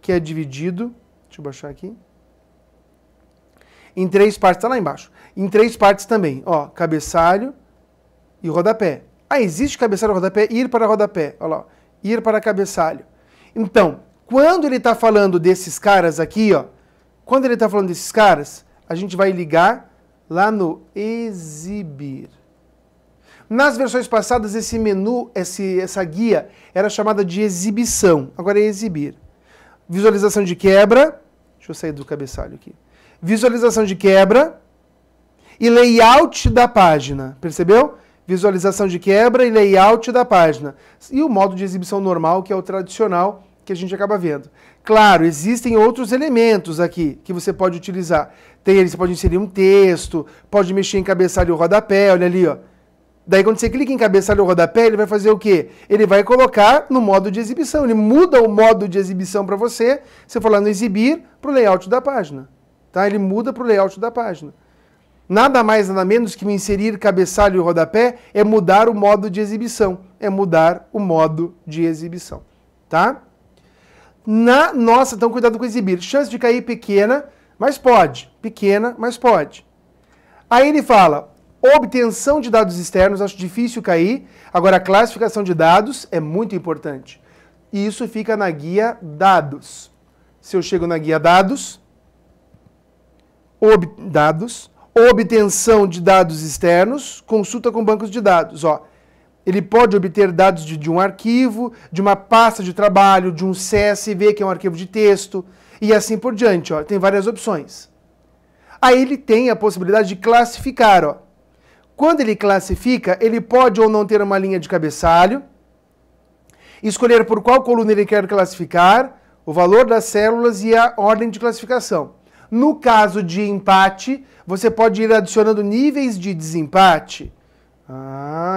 que é dividido, deixa eu baixar aqui, em 3 partes, está lá embaixo. Em 3 partes também, ó, cabeçalho e rodapé. Existe cabeçalho e rodapé, ir para rodapé, olha lá, ir para cabeçalho. Então, quando ele está falando desses caras aqui, ó, quando ele está falando desses caras, a gente vai ligar lá no exibir. Nas versões passadas, esse menu, essa guia, era chamada de exibição. Agora é exibir. Visualização de quebra. Deixa eu sair do cabeçalho aqui. Visualização de quebra e layout da página. Percebeu? Visualização de quebra e layout da página. E o modo de exibição normal, que é o tradicional, que a gente acaba vendo. Claro, existem outros elementos aqui que você pode utilizar. Você pode inserir um texto, pode mexer em cabeçalho e rodapé, olha ali, ó. Daí quando você clica em cabeçalho e rodapé, ele vai fazer o quê? Ele vai colocar no modo de exibição. Ele muda o modo de exibição para você. Você for lá no exibir, para o layout da página. Tá? Ele muda para o layout da página. Nada mais, nada menos que inserir cabeçalho e rodapé é mudar o modo de exibição. É mudar o modo de exibição. Tá? Nossa, então cuidado com exibir. Chance de cair pequena, mas pode. Pequena, mas pode. Aí ele fala, obtenção de dados externos, acho difícil cair. Agora, a classificação de dados é muito importante. E isso fica na guia dados. Se eu chego na guia dados, obtenção de dados externos, consulta com bancos de dados. Ó, ele pode obter dados de um arquivo, de uma pasta de trabalho, de um CSV, que é um arquivo de texto, e assim por diante. Ó. Tem várias opções. Aí ele tem a possibilidade de classificar. Ó. Quando ele classifica, ele pode ou não ter uma linha de cabeçalho, escolher por qual coluna ele quer classificar, o valor das células e a ordem de classificação. No caso de empate, você pode ir adicionando níveis de desempate.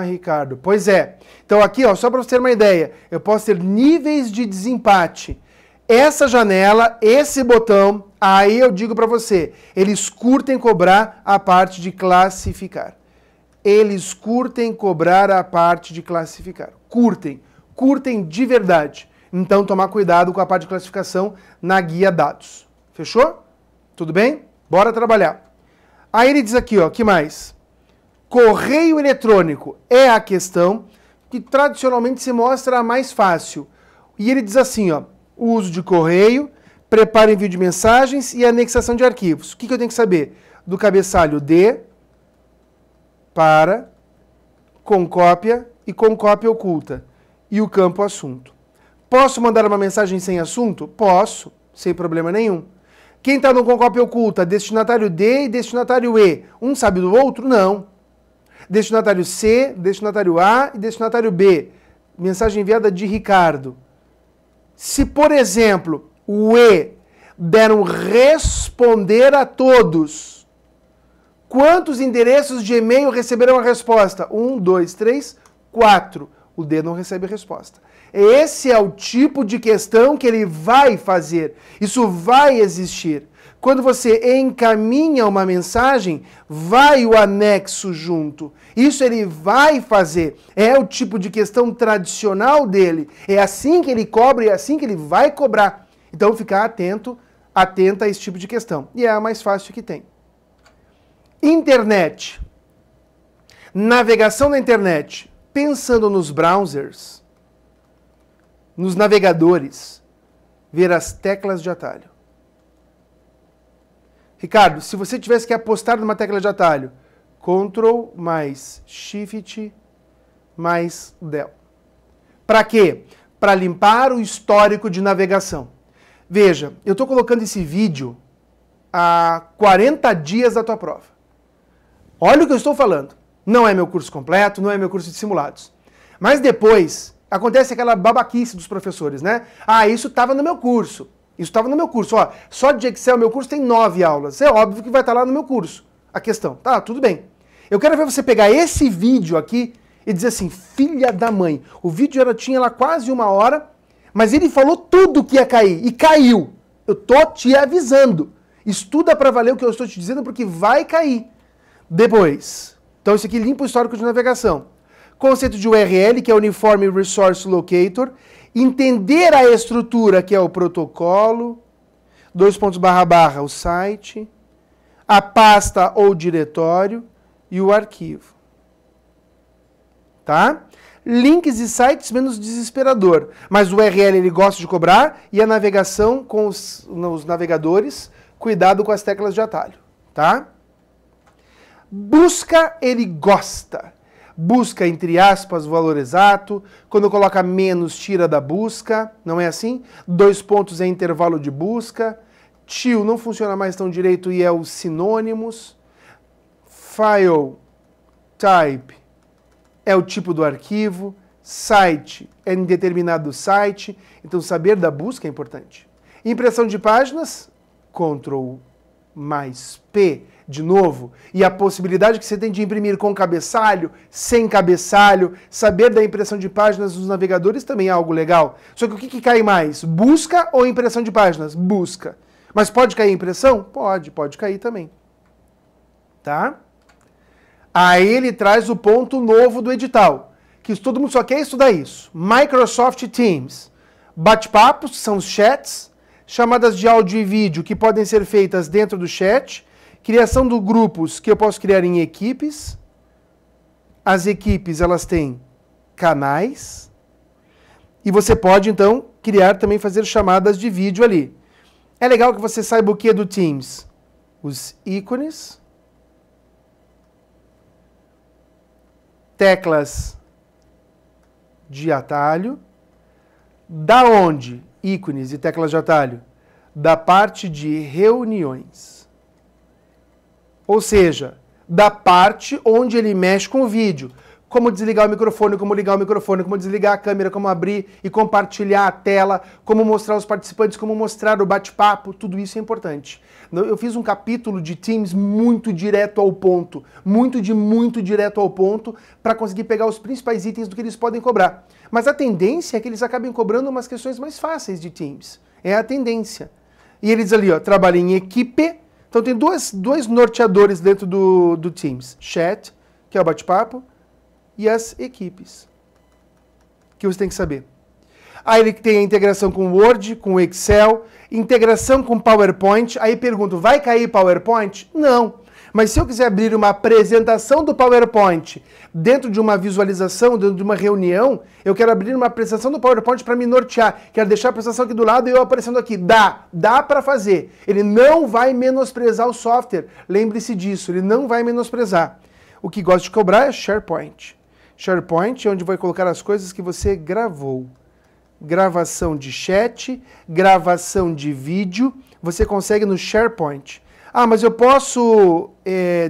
Ricardo, pois é. Então aqui, ó, só para você ter uma ideia, eu posso ter níveis de desempate. Essa janela, esse botão, aí eu digo para você, eles curtem cobrar a parte de classificar. Eles curtem cobrar a parte de classificar. Curtem de verdade. Então tomar cuidado com a parte de classificação na guia dados. Fechou? Tudo bem? Bora trabalhar. Aí ele diz aqui, ó, que mais? Correio eletrônico é a questão que tradicionalmente se mostra a mais fácil. E ele diz assim, ó, o uso de correio, preparo e envio de mensagens e anexação de arquivos. O que eu tenho que saber? Do cabeçalho de, para, com cópia e com cópia oculta. E o campo assunto. Posso mandar uma mensagem sem assunto? Posso, sem problema nenhum. Quem está no com cópia oculta? Destinatário D e destinatário E. Um sabe do outro? Não. Destinatário C, destinatário A e destinatário B. Mensagem enviada de Ricardo. Se, por exemplo, o E der um responder a todos, quantos endereços de e-mail receberão a resposta? 1, 2, 3, 4. O D não recebe a resposta. Esse é o tipo de questão que ele vai fazer. Isso vai existir. Quando você encaminha uma mensagem, vai o anexo junto. Isso ele vai fazer. É o tipo de questão tradicional dele. É assim que ele cobra e é assim que ele vai cobrar. Então, ficar atenta a esse tipo de questão. E é a mais fácil que tem. Internet. Navegação na internet. Pensando nos browsers, nos navegadores, ver as teclas de atalho. Ricardo, se você tivesse que apostar numa tecla de atalho, Ctrl mais Shift mais Del. Para quê? Para limpar o histórico de navegação. Veja, eu estou colocando esse vídeo há 40 dias da tua prova. Olha o que eu estou falando. Não é meu curso completo, não é meu curso de simulados. Mas depois, acontece aquela babaquice dos professores, né? Ah, isso estava no meu curso. Isso estava no meu curso. Ó, só de Excel, meu curso tem 9 aulas. É óbvio que vai estar lá no meu curso a questão. Tá, tudo bem. Eu quero ver você pegar esse vídeo aqui e dizer assim, filha da mãe, o vídeo tinha lá quase 1 hora, mas ele falou tudo que ia cair, e caiu. Eu tô te avisando. Estuda para valer o que eu estou te dizendo, porque vai cair. Depois, então isso aqui limpa o histórico de navegação. Conceito de URL, que é Uniform Resource Locator. Entender a estrutura, que é o protocolo. // o site. A pasta ou diretório. E o arquivo. Tá? Links e sites menos desesperador. Mas o URL ele gosta de cobrar. E a navegação com os navegadores, cuidado com as teclas de atalho. Tá? Busca ele gosta. Busca, entre aspas, o valor exato. Quando coloca menos, tira da busca. Não é assim? 2 pontos é intervalo de busca. Til não funciona mais tão direito e é os sinônimos. File type é o tipo do arquivo. Site é indeterminado site. Então, saber da busca é importante. Impressão de páginas, Ctrl mais P, de novo, e a possibilidade que você tem de imprimir com cabeçalho, sem cabeçalho, saber da impressão de páginas nos navegadores também é algo legal. Só que o que cai mais? Busca ou impressão de páginas? Busca. Mas pode cair impressão? Pode cair também. Tá? Aí ele traz o ponto novo do edital, que todo mundo só quer estudar isso. Microsoft Teams. Bate-papos, são os chats, chamadas de áudio e vídeo que podem ser feitas dentro do chat, criação de grupos que eu posso criar em equipes. As equipes, elas têm canais. E você pode, então, criar também, fazer chamadas de vídeo ali. É legal que você saiba o que do Teams? Os ícones. Teclas de atalho. Da onde? Ícones e teclas de atalho? Da parte de reuniões. Ou seja, da parte onde ele mexe com o vídeo. Como desligar o microfone, como ligar o microfone, como desligar a câmera, como abrir e compartilhar a tela, como mostrar os participantes, como mostrar o bate-papo, tudo isso é importante. Eu fiz um capítulo de Teams muito direto ao ponto, muito direto ao ponto, para conseguir pegar os principais itens do que eles podem cobrar. Mas a tendência é que eles acabem cobrando umas questões mais fáceis de Teams. É a tendência. E eles ali, ó, trabalham em equipe. Então tem dois norteadores dentro do Teams. Chat, que é o bate-papo, e as equipes, que você tem que saber. Aí ele tem a integração com Word, com Excel, integração com PowerPoint. Aí pergunto, vai cair PowerPoint? Não. Mas se eu quiser abrir uma apresentação do PowerPoint dentro de uma visualização, dentro de uma reunião, eu quero abrir uma apresentação do PowerPoint para me nortear. Quero deixar a apresentação aqui do lado e eu aparecendo aqui. Dá para fazer. Ele não vai menosprezar o software. Lembre-se disso, ele não vai menosprezar. O que gosta de cobrar é SharePoint. SharePoint é onde vai colocar as coisas que você gravou. Gravação de chat, gravação de vídeo, você consegue no SharePoint. Ah, mas eu posso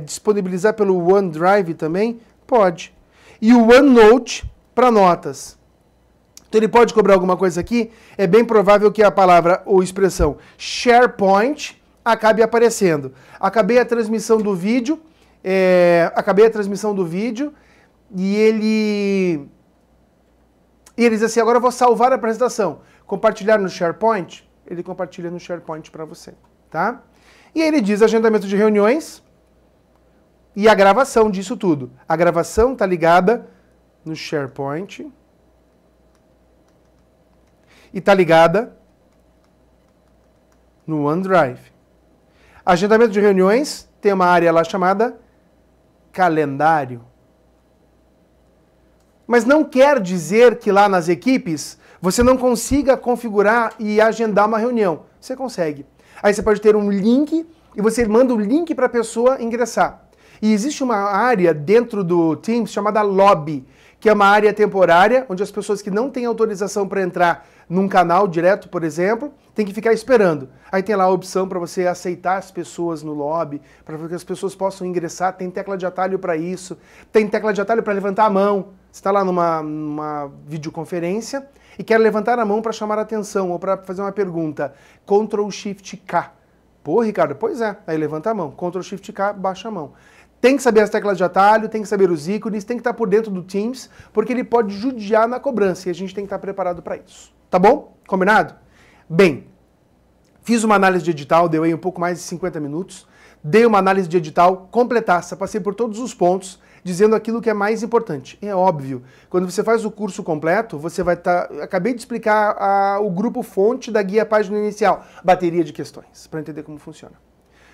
disponibilizar pelo OneDrive também? Pode. E o OneNote para notas. Então ele pode cobrar alguma coisa aqui? É bem provável que a palavra ou expressão SharePoint acabe aparecendo. Acabei a transmissão do vídeo, e ele diz assim, agora eu vou salvar a apresentação. Compartilhar no SharePoint? Ele compartilha no SharePoint para você, tá? E aí ele diz agendamento de reuniões e a gravação disso tudo. A gravação está ligada no SharePoint e está ligada no OneDrive. Agendamento de reuniões tem uma área lá chamada calendário. Mas não quer dizer que lá nas equipes você não consiga configurar e agendar uma reunião. Você consegue. Aí você pode ter um link e você manda o link para a pessoa ingressar. E existe uma área dentro do Teams chamada Lobby, que é uma área temporária, onde as pessoas que não têm autorização para entrar num canal direto, por exemplo, tem que ficar esperando. Aí tem lá a opção para você aceitar as pessoas no lobby, para que as pessoas possam ingressar, tem tecla de atalho para isso, tem tecla de atalho para levantar a mão. Você está lá numa videoconferência e quer levantar a mão para chamar a atenção ou para fazer uma pergunta. Ctrl Shift K. Pô, Ricardo, pois é. Aí levanta a mão. Ctrl Shift K, baixa a mão. Tem que saber as teclas de atalho, tem que saber os ícones, tem que estar por dentro do Teams, porque ele pode judiar na cobrança e a gente tem que estar preparado para isso. Tá bom? Combinado? Bem, fiz uma análise de edital, deu aí um pouco mais de 50 minutos. Dei uma análise de edital completaça, passei por todos os pontos, dizendo aquilo que é mais importante. É óbvio, quando você faz o curso completo, você vai estar... Acabei de explicar o grupo fonte da guia página inicial, bateria de questões, para entender como funciona.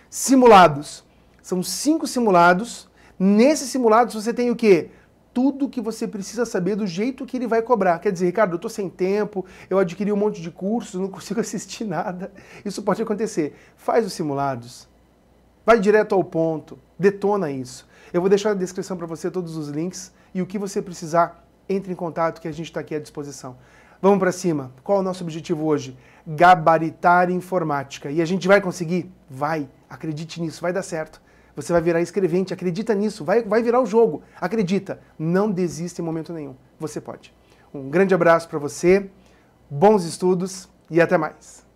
Simulados. São 5 simulados. Nesses simulados você tem o quê? Tudo que você precisa saber do jeito que ele vai cobrar. Quer dizer, Ricardo, eu estou sem tempo, eu adquiri um monte de cursos, não consigo assistir nada. Isso pode acontecer. Faz os simulados. Vai direto ao ponto. Detona isso. Eu vou deixar na descrição para você todos os links e o que você precisar, entre em contato que a gente está aqui à disposição. Vamos para cima. Qual é o nosso objetivo hoje? Gabaritar informática. E a gente vai conseguir? Vai. Acredite nisso, vai dar certo. Você vai virar escrevente, acredita nisso, vai virar o jogo. Acredita, não desista em momento nenhum. Você pode. Um grande abraço para você, bons estudos e até mais.